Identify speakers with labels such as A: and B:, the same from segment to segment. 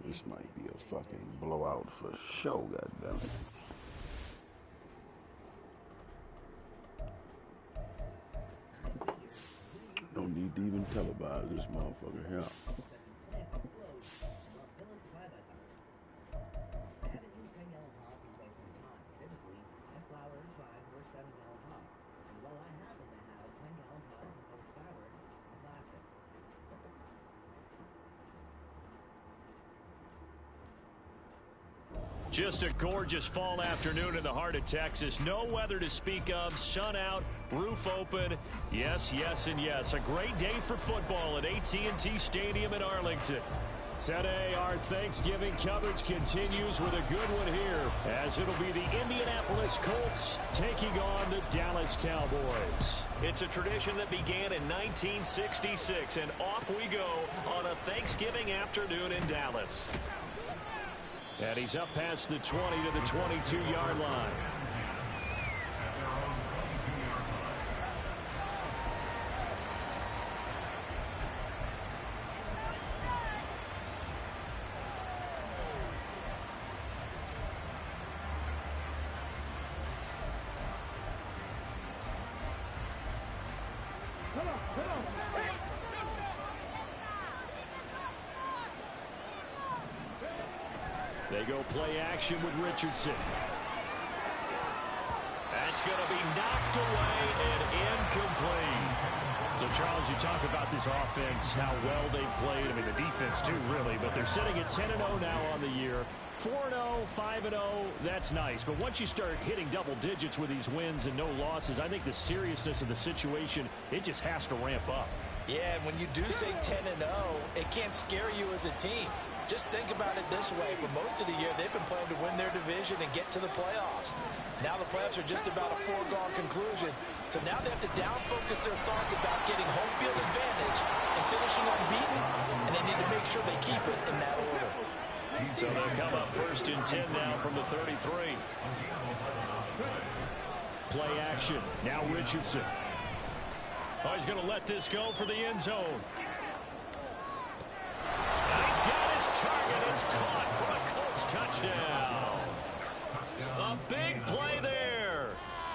A: This might be a fucking blowout for sure, goddammit. No need to even televise this motherfucker here.
B: Just a gorgeous fall afternoon in the heart of Texas. No weather to speak of. Sun out, roof open. Yes, yes, and yes. A great day for football at AT&T Stadium in Arlington. Today, our Thanksgiving coverage continues with a good one here, as it'll be the Indianapolis Colts taking on the Dallas Cowboys. It's a tradition that began in 1966, and off we go on a Thanksgiving afternoon in Dallas. And he's up past the 20 to the 22-yard line. They go play action with Richardson. That's going to be knocked away and incomplete. So, Charles, you talk about this offense, how well they've played. I mean, the defense, too, really. But they're sitting at 10-0 now on the year. 4-0, 5-0, that's nice. But once you start hitting double digits with these wins and no losses, I think the seriousness of the situation, it just has to ramp up.
C: Yeah, and when you do say 10-0, it can't scare you as a team. Just think about it this way. For most of the year, they've been playing to win their division and get to the playoffs. Now the playoffs are just about a foregone conclusion. So now they have to down-focus their thoughts about getting home field advantage and finishing unbeaten, and they need to make sure they keep it in that order.
B: So they'll come up 1st and 10 now from the 33. Play action. Now Richardson. Oh, he's going to let this go for the end zone. He's got his target. It's caught for a Colts touchdown. A big play there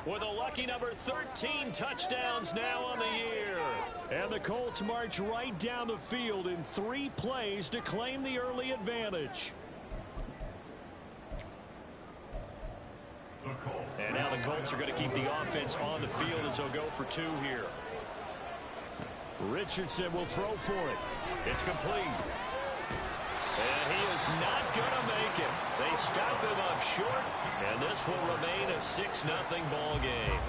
B: with a lucky number 13 touchdowns now on the year. And the Colts march right down the field in 3 plays to claim the early advantage. And now the Colts are going to keep the offense on the field as they'll go for 2 here. Richardson will throw for it. It's complete. And he is not going to make it. They stop him up short, and this will remain a 6-0 ball game.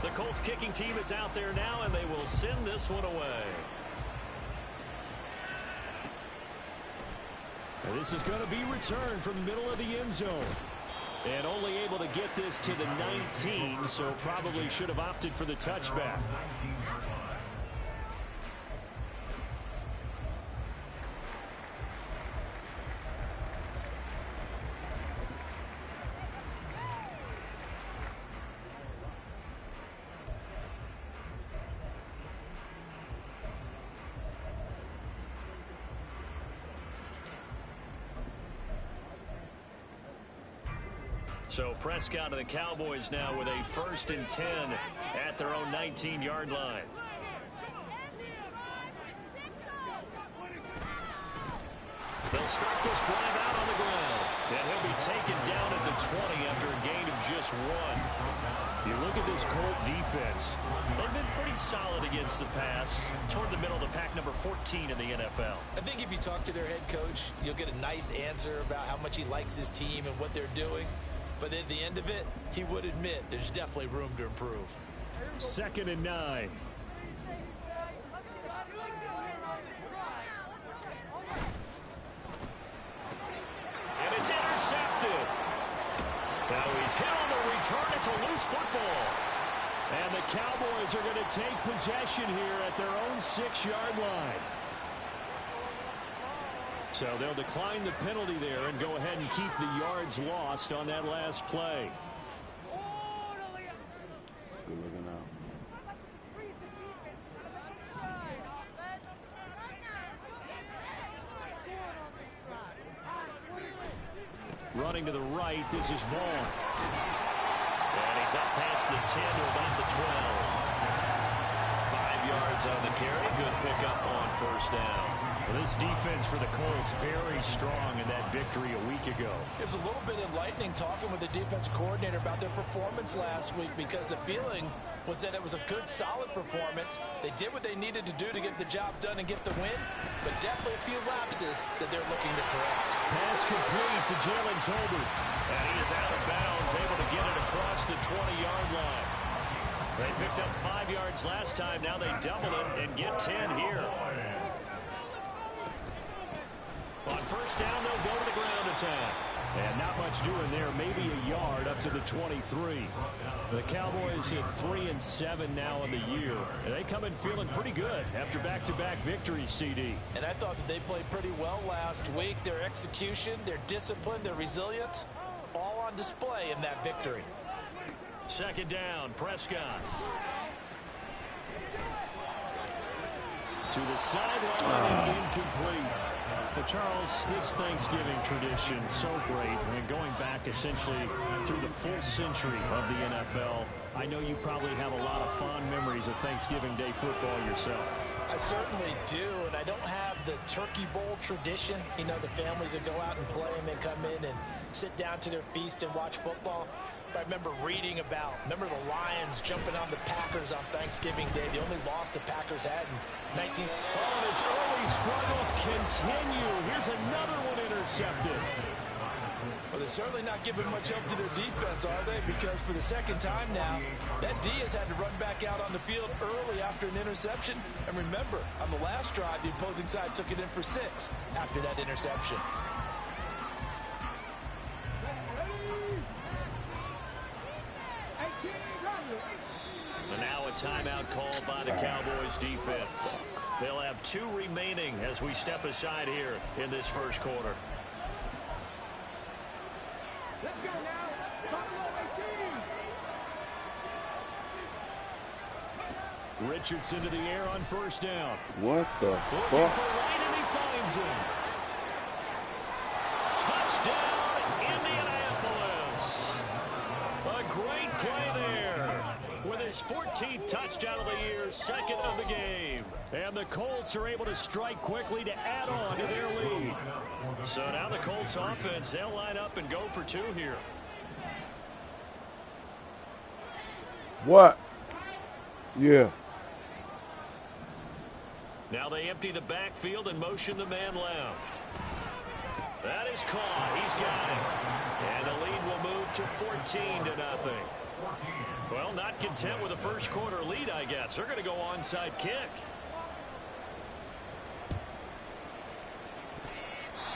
B: The Colts kicking team is out there now, and they will send this one away. And this is going to be returned from the middle of the end zone. And only able to get this to the 19, so probably should have opted for the touchback. So Prescott and the Cowboys now with a 1st and 10 at their own 19-yard line. They'll start this drive out on the ground. And he'll be taken down at the 20 after a gain of just 1. You look at this Colt defense. They've been pretty solid against the pass. Toward the middle of the pack, number 14 in the NFL.
C: I think if you talk to their head coach, you'll get a nice answer about how much he likes his team and what they're doing. But at the end of it, he would admit there's definitely room to improve.
B: 2nd and 9. And it's intercepted. Now he's hit on the return. It's a loose football. And the Cowboys are going to take possession here at their own 6-yard line. So they'll decline the penalty there and go ahead and keep the yards lost on that last play.
A: Good looking out.
B: Running to the right, this is Vaughn. And he's up past the 10 to about the 12. 5 yards on the carry. Good pickup on 1st down. Well, this defense for the Colts very strong in that victory a week ago.
C: It was a little bit enlightening talking with the defense coordinator about their performance last week, because the feeling was that it was a good, solid performance. They did what they needed to do to get the job done and get the win, but definitely a few lapses that they're looking to correct.
B: Pass complete to Jalen Tolbert. And he is out of bounds, able to get it across the 20-yard line. They picked up 5 yards last time. Now they double it and get 10 here. On 1st down, they'll go to the ground attack. And not much doing there. Maybe a yard up to the 23. The Cowboys at 3 and 7 now in the year. And they come in feeling pretty good after back-to-back victories, CD.
C: And I thought that they played pretty well last week. Their execution, their discipline, their resilience, all on display in that victory.
B: 2nd down, Prescott. To the sideline and incomplete. Well, Charles, this Thanksgiving tradition, so great. I mean, going back essentially through the full century of the NFL, I know you probably have a lot of fond memories of Thanksgiving Day football yourself.
C: I certainly do, and I don't have the Turkey Bowl tradition. You know, the families that go out and play and then come in and sit down to their feast and watch football. But I remember reading about, the Lions jumping on the Packers on Thanksgiving Day, the only loss the Packers had in 19...
B: Oh, his early struggles continue. Here's another one intercepted.
C: Well, they're certainly not giving much help to their defense, are they? Because for the 2nd time now, that D has had to run back out on the field early after an interception. And remember, on the last drive, the opposing side took it in for 6 after that interception.
B: And now a timeout called by the Cowboys defense. They'll have 2 remaining as we step aside here in this 1st quarter.
D: Let's go now.
B: Richardson to the air on 1st down.
A: What the
B: Looking
A: fuck?
B: for Wright, and he finds him. Touchdown, Indianapolis. A great play there. With his 14th touchdown of the year, 2nd of the game. And the Colts are able to strike quickly to add on to their lead. So now the Colts offense, they'll line up and go for 2 here.
A: What? Yeah.
B: Now they empty the backfield and motion the man left. That is caught. He's got it. And the lead will move to 14-0. Well, not content with a 1st quarter lead, I guess. They're going to go onside kick.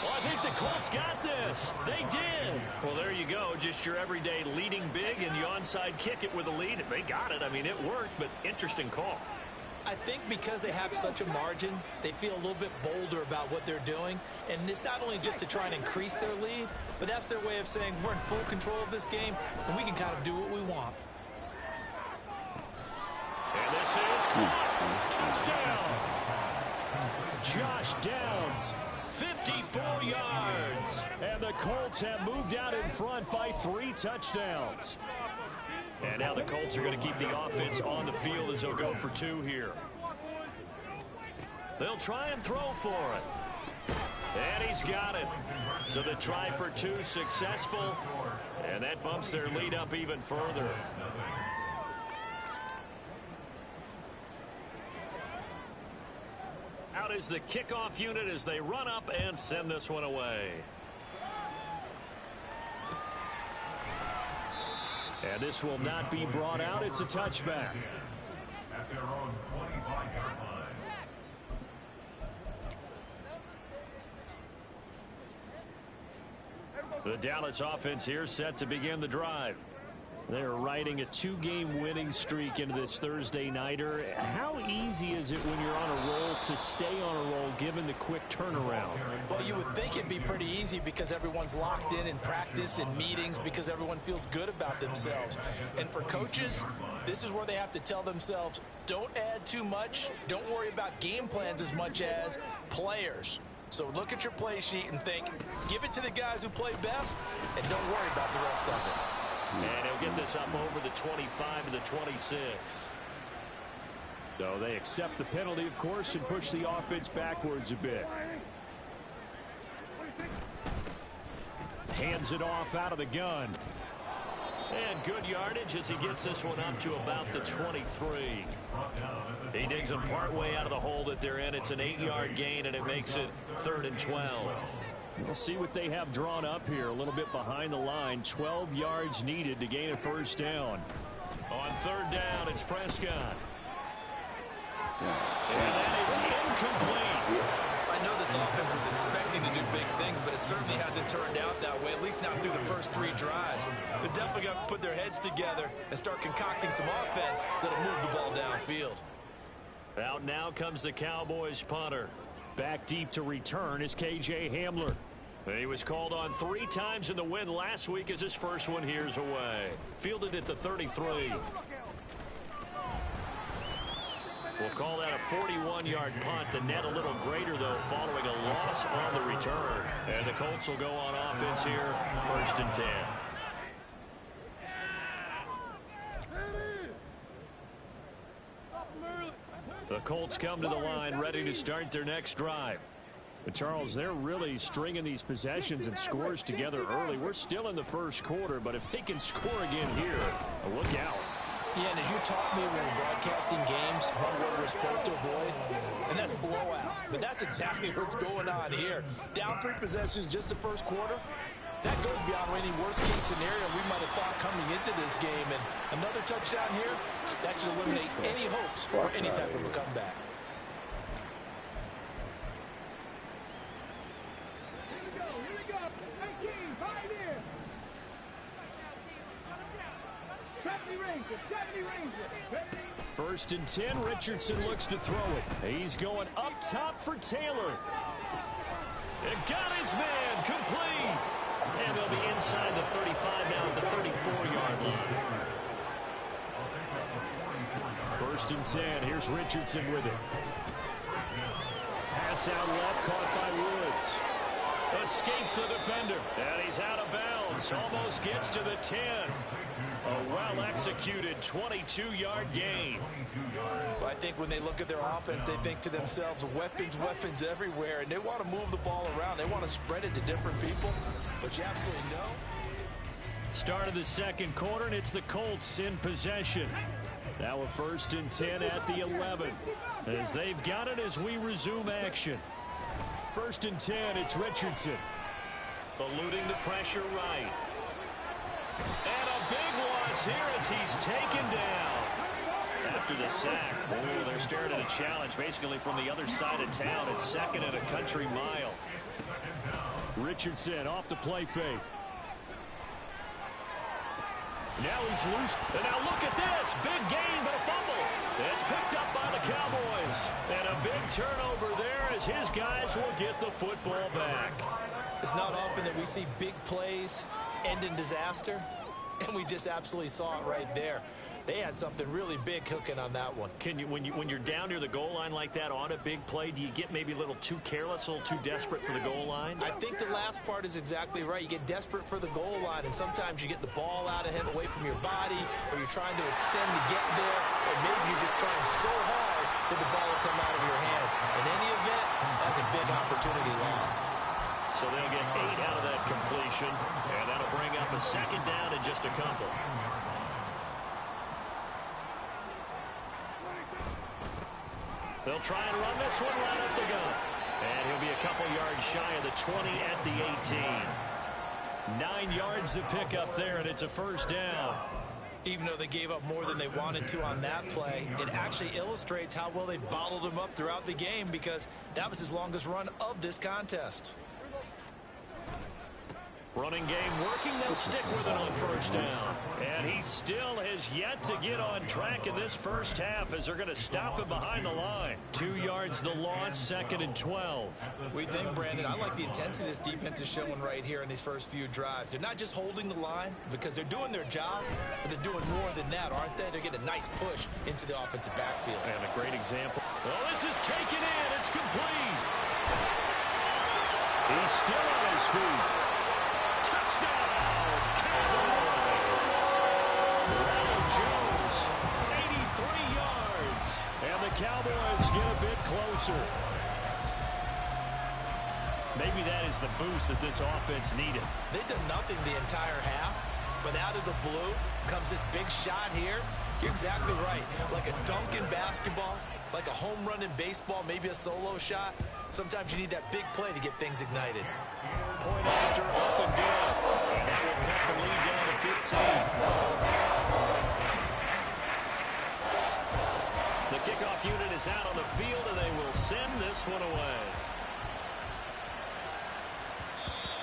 B: Well, I think the Colts got this. They did. Well, there you go. Just your everyday leading big, and you onside kick it with a lead. They got it. I mean, it worked, but interesting call.
C: I think because they have such a margin, they feel a little bit bolder about what they're doing. And it's not only just to try and increase their lead, but that's their way of saying we're in full control of this game, and we can kind of do what we want.
B: And this is caught. Touchdown. Josh Downs 54 yards. And the Colts have moved out in front by 3 touchdowns. And now the Colts are going to keep the offense on the field as they'll go for 2 here. They'll try and throw for it. And he's got it. So the try for 2 successful. And that bumps their lead up even further. Out is the kickoff unit as they run up and send this one away. And this will not be brought out. It's a touchback.
E: At their own 25-yard line.
B: The Dallas offense here set to begin the drive. They're riding a 2-game winning streak into this Thursday nighter. How easy is it when you're on a roll to stay on a roll given the quick turnaround?
C: Well, you would think it'd be pretty easy because everyone's locked in practice and meetings because everyone feels good about themselves. And for coaches, this is where they have to tell themselves, don't add too much. Don't worry about game plans as much as players. So look at your play sheet and think, give it to the guys who play best, and don't worry about the rest of it.
B: And he'll get this up over the 25 to the 26. So they accept the penalty, of course, and push the offense backwards a bit. Hands it off out of the gun. And good yardage as he gets this one up to about the 23. He digs them partway out of the hole that they're in. It's an 8-yard gain, and it makes it 3rd and 12. We'll see what they have drawn up here. A little bit behind the line. 12 yards needed to gain a first down. On 3rd down, it's Prescott. And that is incomplete.
C: I know this offense was expecting to do big things, but it certainly hasn't turned out that way, at least not through the first 3 drives. They're definitely going to have to put their heads together and start concocting some offense that'll move the ball downfield.
B: Out now comes the Cowboys punter. Back deep to return is K.J. Hamler. He was called on 3 times in the win last week as his first one here's away. Fielded at the 33. We'll call that a 41-yard punt. The net a little greater, though, following a loss on the return. And the Colts will go on offense here, 1st and 10. The Colts come to the line, ready to start their next drive. But Charles, they're really stringing these possessions and scores together early. We're still in the first quarter, but if they can score again here, look out.
C: Yeah, and as you taught me when broadcasting games, one word we're supposed to avoid, and that's blowout. But that's exactly what's going on here. Down 3 possessions just the first quarter. That goes beyond any worst-case scenario we might have thought coming into this game. And another touchdown here, that should eliminate any hopes for any type of a comeback.
D: Here we go. 19, 5 here. 70 Rangers.
B: 1st and 10. Richardson looks to throw it. He's going up top for Taylor. It got his man complete. And they'll be inside the 35 now at the 34-yard line. 1st and 10. Here's Richardson with it. Pass out left, caught by Woods. Escapes the defender. And he's out of bounds. Almost gets to the 10. A well-executed 22-yard gain.
C: Well, I think when they look at their offense, they think to themselves, weapons everywhere, and they want to move the ball around. They want to spread it to different people, but you absolutely know.
B: Start of the second quarter, and it's the Colts in possession. Now a 1st and 10 at the 11. As they've got it as we resume action. 1st and 10, it's Richardson. Eluding the pressure right. And a big loss here as he's taken down. After the sack, they're staring at a challenge basically from the other side of town. It's 2nd and a country mile. Richardson off the play fake. Now he's loose. And now look at this. Big gain, but a fumble. It's picked up by the Cowboys. And a big turnover there as his guys will get the football back.
C: It's not often that we see big plays end in disaster. and we just absolutely saw it right there. They had something really big cooking on that one.
B: Can you, when you're down near the goal line like that on a big play, do you get maybe a little too careless, a little too desperate for the goal line?
C: I think the last part is exactly right. You get desperate for the goal line, and sometimes you get the ball out of him away from your body, or you're trying to extend to get there, or maybe you're just trying so hard that the ball will come out of your hands. In any event, that's a big opportunity lost.
B: So they'll get 8 out of that completion, and that'll bring up a second down in just a couple. They'll try and run this one right up the gut. And he'll be a couple yards shy of the 20 at the 18. 9 yards to pick up there, and it's a first down.
C: Even though they gave up more than they wanted to on that play, it actually illustrates how well they bottled them up throughout the game, because that was his longest run of this contest.
B: Running game working. They'll stick with it on first down. And he still has yet to get on track in this first half as they're going to stop him behind the line. 2 yards the loss, 2nd and 12.
C: We think, Brandon, I like the intensity this defense is showing right here in these first few drives. They're not just holding the line because they're doing their job, but they're doing more than that, aren't they? They're getting a nice push into the offensive backfield.
B: And a great example. Well, this is taken in. It's complete. He's still on his feet. Touchdown, Cowboys! Ronald Jones, 83 yards. And the Cowboys get a bit closer. Maybe that is the boost that this offense needed.
C: They've done nothing the entire half, but out of the blue comes this big shot here. You're exactly right. Like a dunk in basketball, like a home run in baseball, maybe a solo shot. Sometimes you need that big play to get things ignited.
B: Point after, up and good. And that will cut the lead down to 15. The kickoff unit is out on the field, and they will send this one away.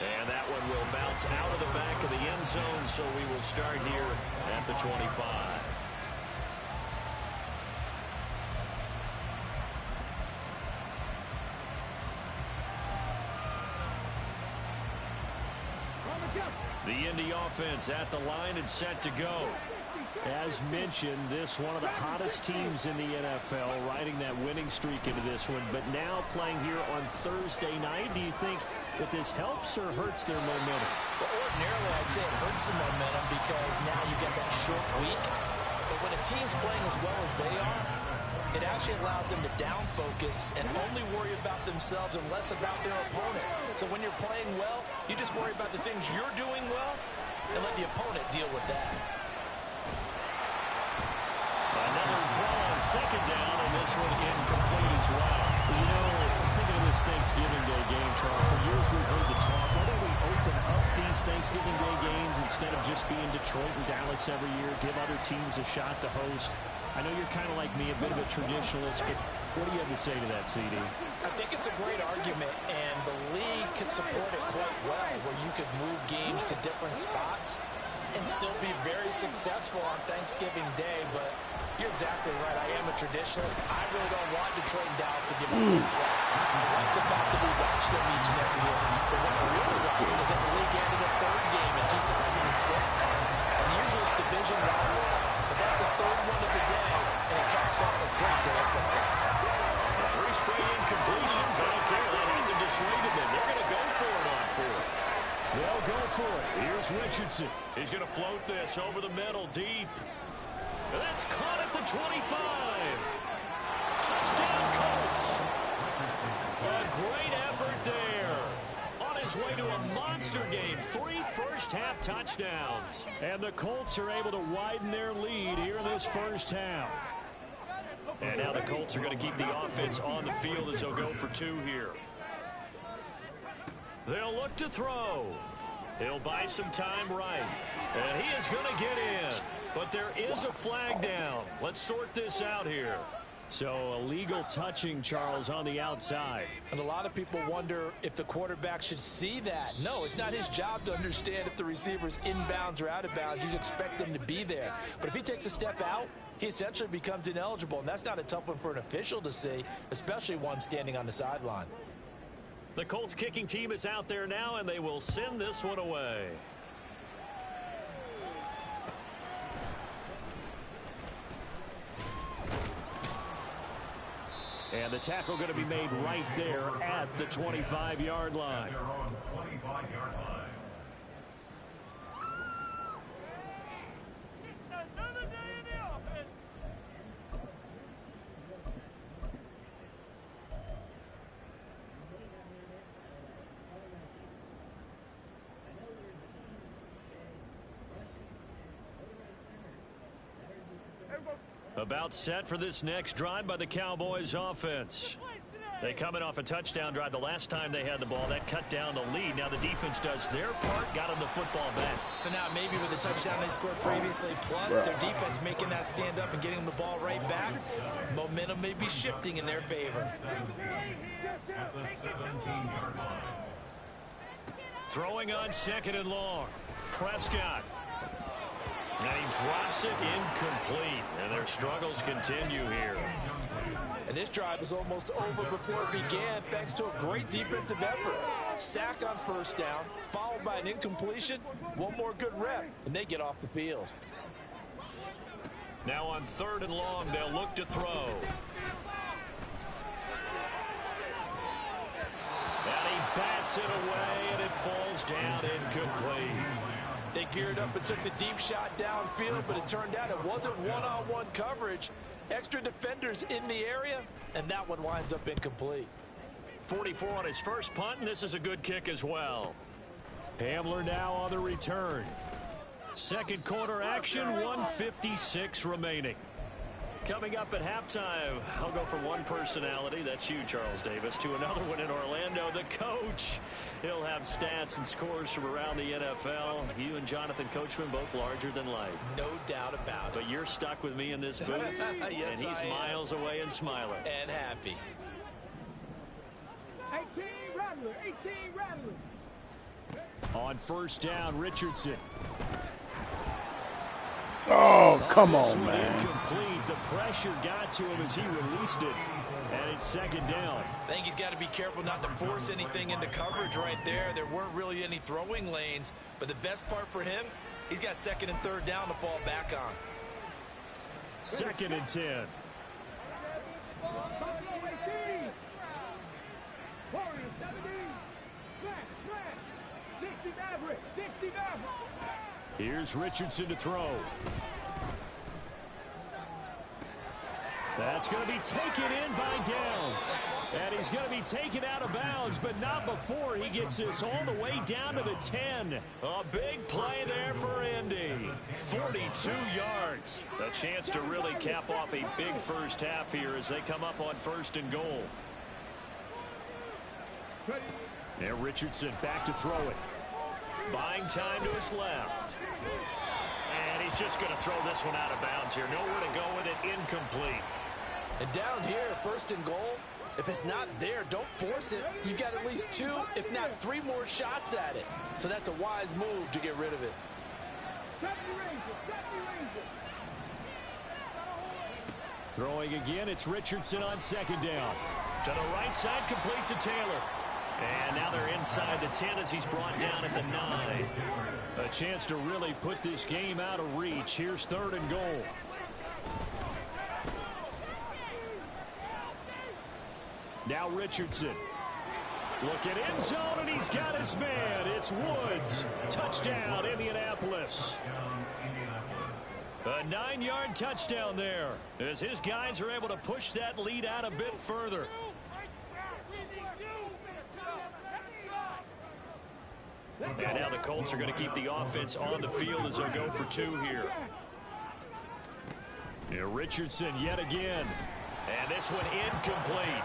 B: And that one will bounce out of the back of the end zone, so we will start here at the 25. The Indy offense at the line and set to go. As mentioned, this one of the hottest teams in the NFL, riding that winning streak into this one, but now playing here on Thursday night. Do you think that this helps or hurts their momentum?
C: Well, ordinarily, I'd say it hurts the momentum because now you get that short week. But when a team's playing as well as they are, it actually allows them to down focus and only worry about themselves and less about their opponent. So when you're playing well, you just worry about the things you're doing well and let the opponent deal with that.
B: Another throw on second down, and this one incomplete as well. You know, thinking of this Thanksgiving Day game, Charles, for years we've heard the talk. Why don't we open up these Thanksgiving Day games instead of just being Detroit and Dallas every year, give other teams a shot to host? I know you're kind of like me, a bit of a traditionalist, but what do you have to say to that, CD?
C: I think it's a great argument, and the league could support it quite well, where you could move games to different spots and still be very successful on Thanksgiving Day. But you're exactly right. I am a traditionalist. I really don't want Detroit and Dallas to give up these slots. I like the fact that we watch them each and every year. But what I really like is that the league added a third game in 2006. And usually it's division rivals, but that's the third one of the day, and it caps off a great day of football.
B: 3 straight incompletions. I don't care. That hasn't dissuaded them. They're going to go for it on 4th. They'll go for it. Here's Richardson. He's going to float this over the middle deep. And that's caught at the 25. Touchdown, Colts. A great effort there. On his way to a monster game. 3 first-half touchdowns. And the Colts are able to widen their lead here in this first half. And now the Colts are going to keep the offense on the field as they'll go for 2 here. They'll look to throw. He'll buy some time right. And he is going to get in. But there is a flag down. Let's sort this out here. So illegal touching, Charles, on the outside.
C: And a lot of people wonder if the quarterback should see that. No, it's not his job to understand if the receiver's inbounds or out of bounds. You expect him to be there. But if he takes a step out, he essentially becomes ineligible. And that's not a tough one for an official to see, especially one standing on the sideline.
B: The Colts kicking team is out there now, and they will send this one away. And the tackle going to be made right there at the 25-yard line.
E: Their own 25-yard line.
B: About set for this next drive by the Cowboys offense. They coming off a touchdown drive the last time they had the ball. That cut down the lead. Now the defense does their part, got them the football back.
C: So now maybe with the touchdown they scored previously, plus their defense making that stand up and getting them the ball right back, momentum may be shifting in their favor.
E: At the 17-yard line.
B: Throwing on 2nd and long. Prescott. And he drops it incomplete. And their struggles continue here.
C: And this drive is almost over before it began thanks to a great defensive effort. Sack on 1st down, followed by an incompletion. One more good rep, and they get off the field.
B: Now on 3rd and long, they'll look to throw. And he bats it away, and it falls down incomplete.
C: They geared up and took the deep shot downfield, but it turned out it wasn't one-on-one coverage. Extra defenders in the area, and that one winds up incomplete.
B: 44 on his first punt, and this is a good kick as well. Hamler now on the return. Second quarter action, 1:56 remaining. Coming up at halftime, I'll go from one personality, that's you, Charles Davis, to another one in Orlando, the coach. He'll have stats and scores from around the NFL. You and Jonathan Coachman both larger than life.
C: No doubt about it.
B: But you're stuck with me in this booth,
C: yes,
B: and he's miles away and smiling.
C: And happy.
D: 18 Rattler, 18 Rattler.
B: On 1st down, Richardson.
A: Oh, come
B: This
A: on,
B: one
A: man.
B: incomplete. The pressure got to him as he released it. And it's 2nd down.
C: I think he's got to be careful not to force anything into coverage right there. There weren't really any throwing lanes. But the best part for him, he's got 2nd and 3rd down to fall back on.
B: 2nd and 10.
D: Buffalo 18. Warriors 17. Flat. 60 Maverick, 60 Maverick.
B: Here's Richardson to throw. That's going to be taken in by Downs. And he's going to be taken out of bounds, but not before he gets this all the way down to the 10. A big play there for Indy. 42 yards. A chance to really cap off a big first half here as they come up on 1st and goal. Now Richardson back to throw it. Buying time to his left. And he's just going to throw this one out of bounds here. Nowhere to go with it. Incomplete.
C: And down here, 1st and goal, if it's not there, don't force it. You've got at least 2, if not 3 more shots at it. So that's a wise move to get rid of it.
B: Throwing again, it's Richardson on 2nd down. To the right side, complete to Taylor. And now they're inside the 10 as he's brought down at the 9. A chance to really put this game out of reach. Here's 3rd and goal. Now Richardson. Looking end zone, and he's got his man. It's Woods. Touchdown, Indianapolis. A 9-yard touchdown there as his guys are able to push that lead out a bit further. And now the Colts are going to keep the offense on the field as they go for 2 here. Yeah, Richardson yet again. And this one incomplete.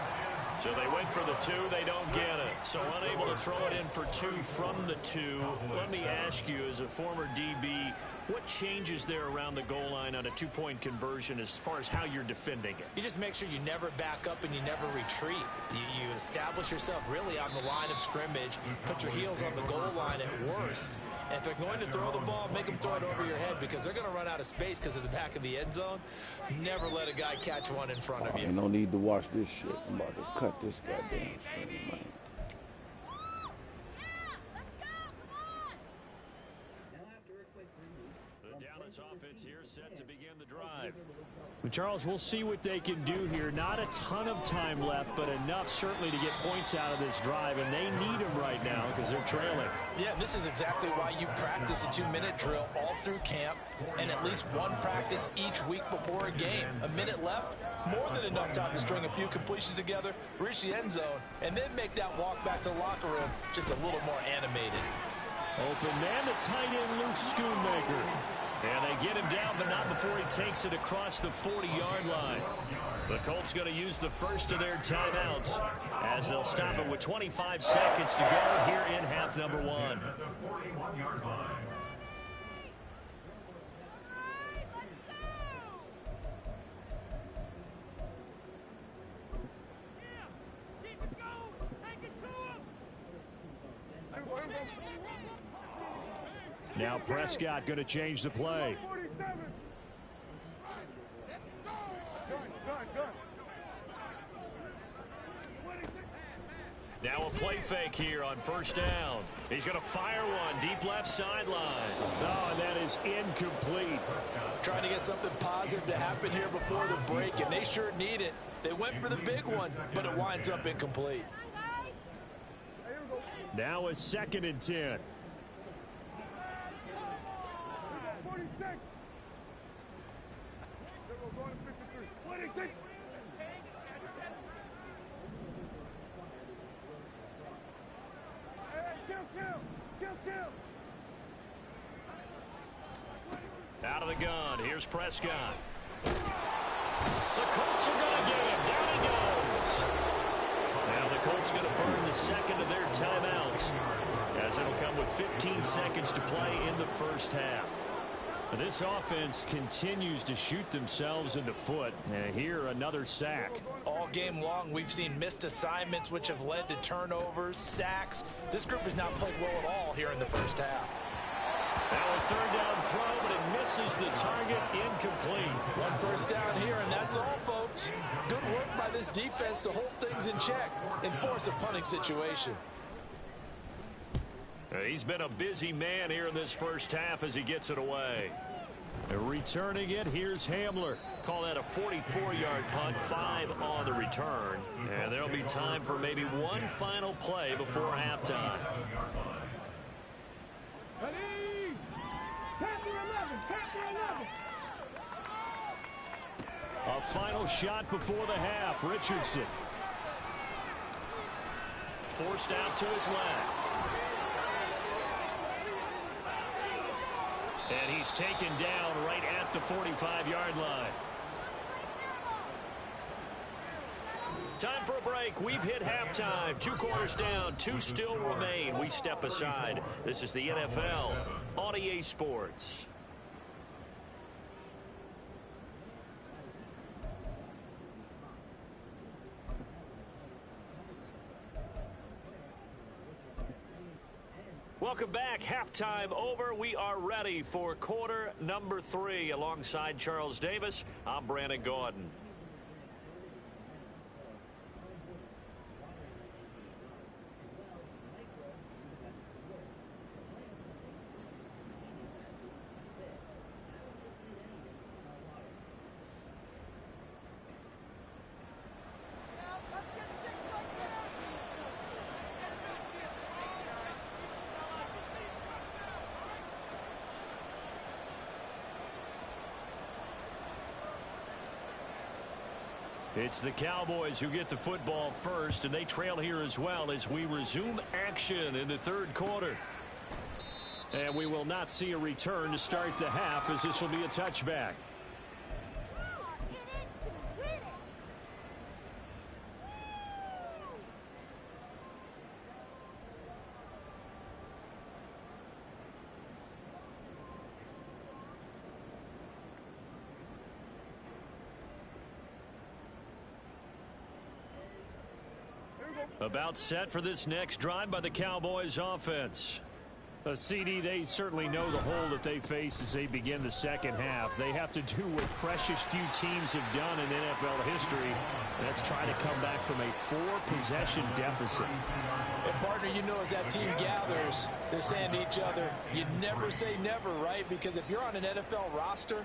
B: So they went for the 2, they don't get it. So unable to throw it in for 2 from the 2. Let me ask you, as a former DB, what changes there around the goal line on a 2-point conversion as far as how you're defending it?
C: You just make sure you never back up and you never retreat. You establish yourself really on the line of scrimmage, put your heels on the goal line at worst. And if they're going to throw the ball, make them throw it over your head because they're going to run out of space because of the back of the end zone. Never let a guy catch one in front of you.
A: Ain't no need to watch this shit. I'm about to cut this goddamn screen, man.
B: The Dallas Cowboys offense here set to begin the drive.
F: Charles, we'll see what they can do here. Not a ton of time left, but enough certainly to get points out of this drive, and they need them right now because they're trailing.
C: Yeah, this is exactly why you practice a 2-minute drill all through camp and at least one practice each week before a game. A minute left, more than enough time to string a few completions together, reach the end zone, and then make that walk back to the locker room just a little more animated.
B: Open man, the tight end, Luke Schoonmaker. And they get him down, but not before he takes it across the 40-yard line. The Colts going to use the first of their timeouts as they'll stop it with 25 seconds to go here in half number 1.
E: At the 41-yard line.
F: Now Prescott going to change the play.
B: Now a play fake here on first down. He's going to fire one deep left sideline.
F: Oh, and that is incomplete.
C: Trying to get something positive to happen here before the break, and they sure need it. They went for the big one, but it winds up incomplete.
F: Now a 2nd and 10.
B: Out of the gun, here's Prescott. The Colts are going to get him. Down he goes. Now the Colts going to burn the second of their timeouts, as it'll come with 15 seconds to play in the first half.
F: This offense continues to shoot themselves in the foot. And here, another sack.
C: All game long, we've seen missed assignments, which have led to turnovers, sacks. This group has not played well at all here in the first half.
B: Now a third down throw, but it misses the target, incomplete.
C: One first down here, and that's all, folks. Good work by this defense to hold things in check and force a punting situation.
B: He's been a busy man here in this first half as he gets it away.
F: Returning it, here's Hamler.
B: Call that a 44-yard punt, 5 on the return. And there'll be time for maybe one final play before halftime.
F: A final shot before the half. Richardson.
B: Forced out to his left. And he's taken down right at the 45-yard line. Time for a break. We've hit halftime. 2 quarters down. 2 still remain. We step aside. This is the NFL on EA Sports. Welcome back. Halftime over. We are ready for quarter number 3. Alongside Charles Davis, I'm Brandon Gordon. It's the Cowboys who get the football first, and they trail here as well as we resume action in the third quarter.
F: And we will not see a return to start the half, as this will be a touchback.
B: About set for this next drive by the Cowboys offense.
F: CD, they certainly know the hole that they face as they begin the second half. They have to do what precious few teams have done in NFL history. That's try to come back from a 4-possession deficit.
C: And, partner, you know, as that team gathers, they're saying to each other, you never say never, right? Because if you're on an NFL roster,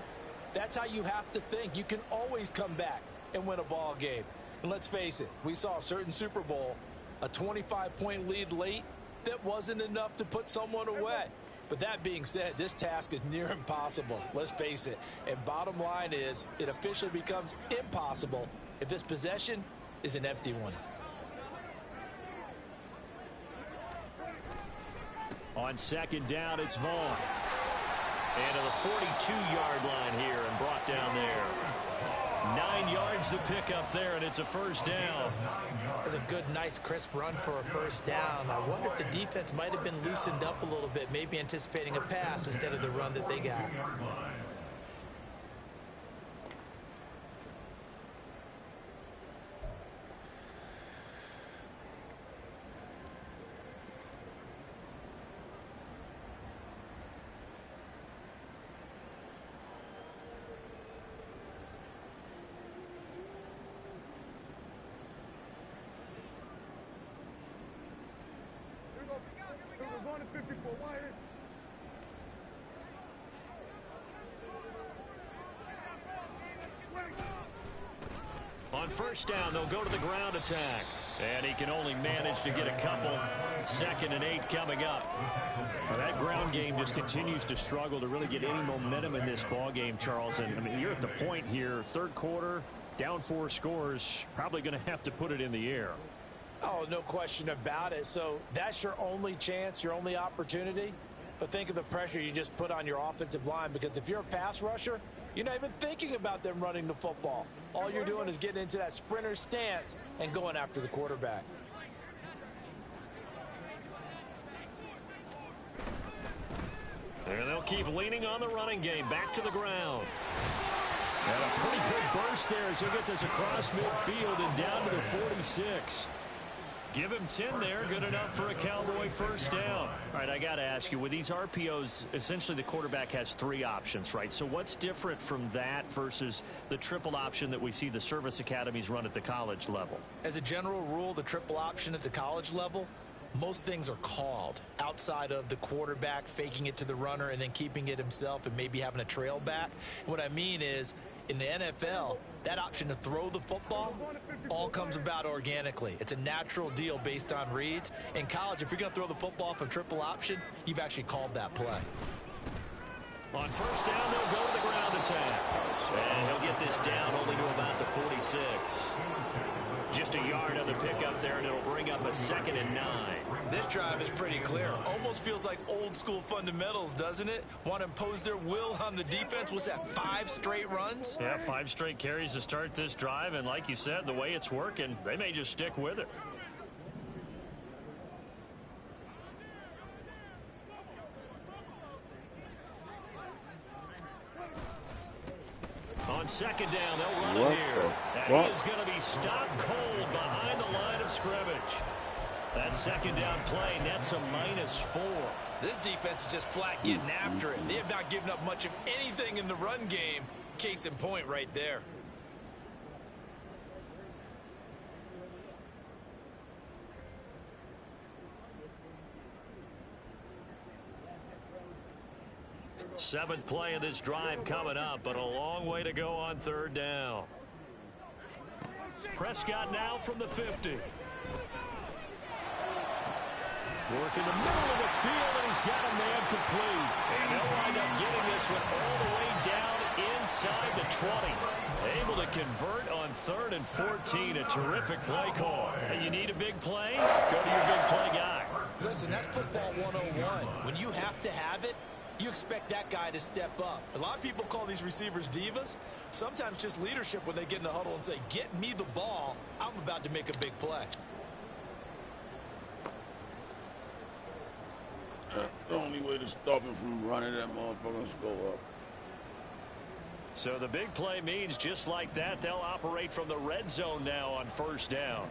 C: that's how you have to think. You can always come back and win a ball game. And let's face it, we saw a certain Super Bowl, a 25-point lead late, that wasn't enough to put someone away. But that being said, this task is near impossible. Let's face it. And bottom line is, it officially becomes impossible if this possession is an empty one.
F: On second down, it's Vaughn. And to the 42-yard line here and brought down there. 9 yards to pick up there, and it's a first down.
C: That's a good, nice, crisp run for a first down. I wonder if the defense might have been loosened up a little bit, maybe anticipating a pass instead of the run that they got.
F: On first down, they'll go to the ground attack. And he can only manage to get a couple. 2nd and 8 coming up. Well, that ground game just continues to struggle to really get any momentum in this ball game, Charles. And I mean, you're at the point here, third quarter, down 4 scores, probably going to have to put it in the air.
C: Oh, no question about it. So that's your only chance, your only opportunity. But think of the pressure you just put on your offensive line, because if you're a pass rusher, you're not even thinking about them running the football. All you're doing is getting into that sprinter stance and going after the quarterback.
F: And they'll keep leaning on the running game. Back to the ground. And a pretty good burst there as he'll get this across midfield and down to the 46. Give him 10 there. Good enough for a Cowboy first down. All right, I got to ask you, with these RPOs, essentially the quarterback has 3 options, right? So what's different from that versus the triple option that we see the service academies run at the college level?
C: As a general rule, the triple option at the college level, most things are called outside of the quarterback faking it to the runner and then keeping it himself and maybe having a trail back. What I mean is, in the NFL, that option to throw the football all comes about organically. It's a natural deal based on reads. In college, if you're going to throw the football from triple option, you've actually called that play.
F: On first down, they'll go to the ground attack. And he'll get this down only to about the 46. Just a yard on the pickup there, and it'll bring up a 2nd and 9.
C: This drive is pretty clear. Almost feels like old school fundamentals, doesn't it? Want to impose their will on the defense. What's that, 5 straight runs?
F: Yeah, 5 straight carries to start this drive, and like you said, the way it's working, they may just stick with it. On second down, they'll run it here. And he is going to be stopped cold behind the line of scrimmage. That second down play nets a -4.
C: This defense is just flat getting after it. They have not given up much of anything in the run game. Case in point right there.
F: Seventh play of this drive coming up, but a long way to go on third down. Prescott now from the 50. Working the middle of the field, and he's got a man complete. And they'll wind up getting this one all the way down inside the 20. Able to convert on 3rd and 14. A terrific play call. And you need a big play? Go to your big play guy.
C: Listen, that's football 101. When you have to have it, you expect that guy to step up. A lot of people call these receivers divas. Sometimes just leadership when they get in the huddle and say, get me the ball. I'm about to make a big play.
A: The only way to stop him from running that motherfucker is go up.
F: So the big play means just like that, they'll operate from the red zone now on first down.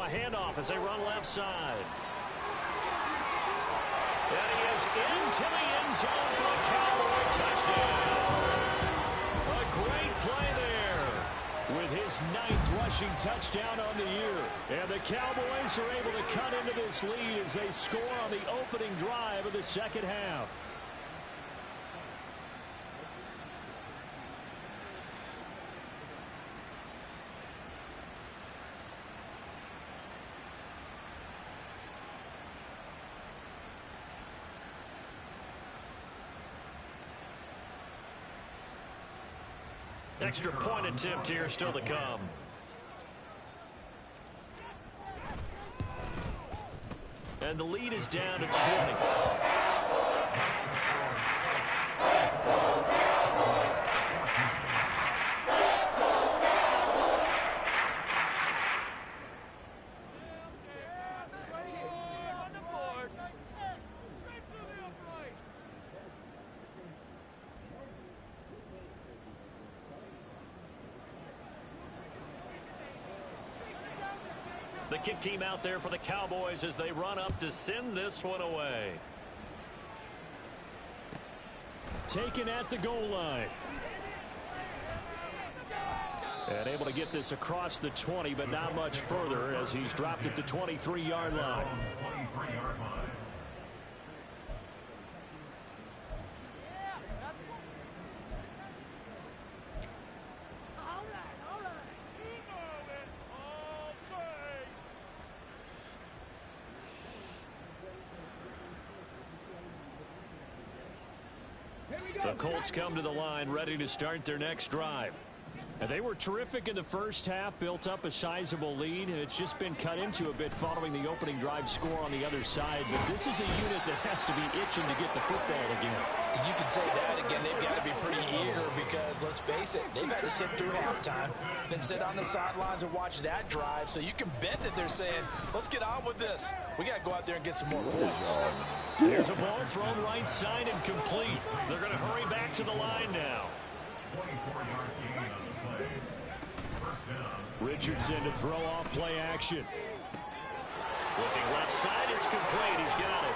B: handoff as they run left side. And he is into the end zone for a Cowboy touchdown. A great play there with his 9th rushing touchdown on the year. And the Cowboys are able to cut into this lead as they score on the opening drive of the second half. Extra point attempt here still to come. And the lead is down to 20. The kick team out there for the Cowboys as they run up to send this one away. Taken at the goal line. And able to get this across the 20, but not much further as he's dropped it to 23-yard line.
E: 23-yard line.
B: The Colts come to the line ready to start their next drive. And they were terrific in the first half, built up a sizable lead, and it's just been cut into a bit following the opening drive score on the other side. But this is a unit that has to be itching to get the football again.
C: You can say that again. They've got to be pretty eager because, let's face it, they've had to sit through halftime, then sit on the sidelines and watch that drive. So you can bet that they're saying, let's get on with this. We got to go out there and get some more points.
B: There's a ball thrown right side and complete. They're going to hurry back to the line now.
E: 24-yard gain on the play. First down.
B: Richardson to throw off play action. Looking left side, it's complete. He's got it.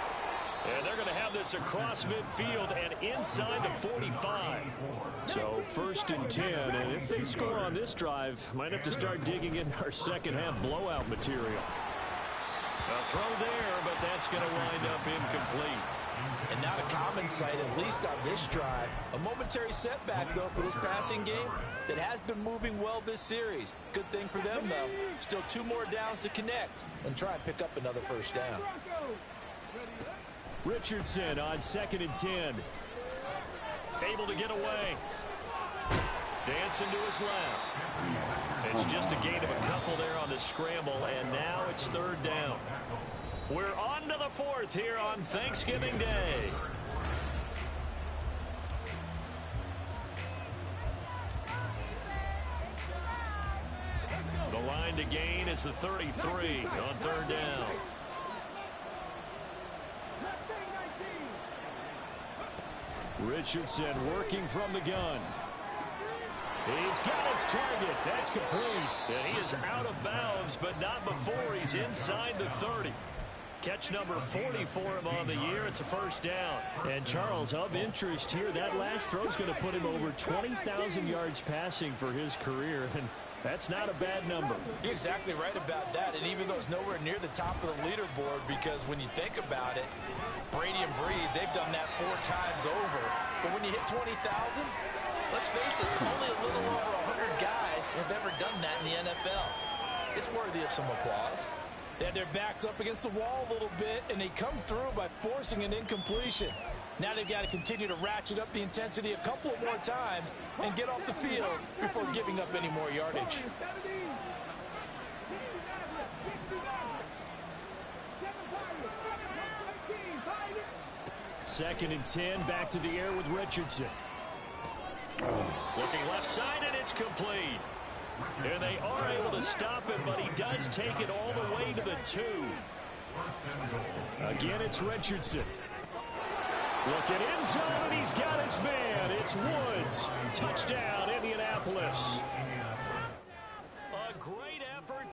B: And they're going to have this across midfield and inside the 45. So 1st and 10. And if they score on this drive, might have to start digging in our second half blowout material. A throw there, but that's going to wind up incomplete.
C: And not a common sight, at least on this drive. A momentary setback, though, for this passing game that has been moving well this series. Good thing for them, though. Still 2 more downs to connect and try and pick up another first down.
B: Richardson on 2nd and 10. Able to get away. Dancing to his left. It's just a gain of a couple there on the scramble, and now it's 3rd down. We're on to the 4th here on Thanksgiving Day. The line to gain is the 33 on 3rd down. Richardson working from the gun. He's got his target. That's complete. And he is out of bounds, but not before he's inside the 30. Catch number 40 for him on the year. It's a first down. And Charles, of interest here, that last throw is going to put him over 20,000 yards passing for his career. And that's not a bad number.
C: You're exactly right about that. It even goes nowhere near the top of the leaderboard because when you think about it, Brady and Breeze, they've done that 4 times over. But when you hit 20,000, let's face it, only a little over 100 guys have ever done that in the NFL. It's worthy of some applause. They had their backs up against the wall a little bit, and they come through by forcing an incompletion. Now they've got to continue to ratchet up the intensity a couple of more times and get off the field before giving up any more yardage.
B: 2nd and 10, back to the air with Richardson. Looking left side, and it's complete. And they are able to stop him, but he does take it all the way to the 2. Again, it's Richardson. Looking end zone, and he's got his man. It's Woods. Touchdown, Indianapolis.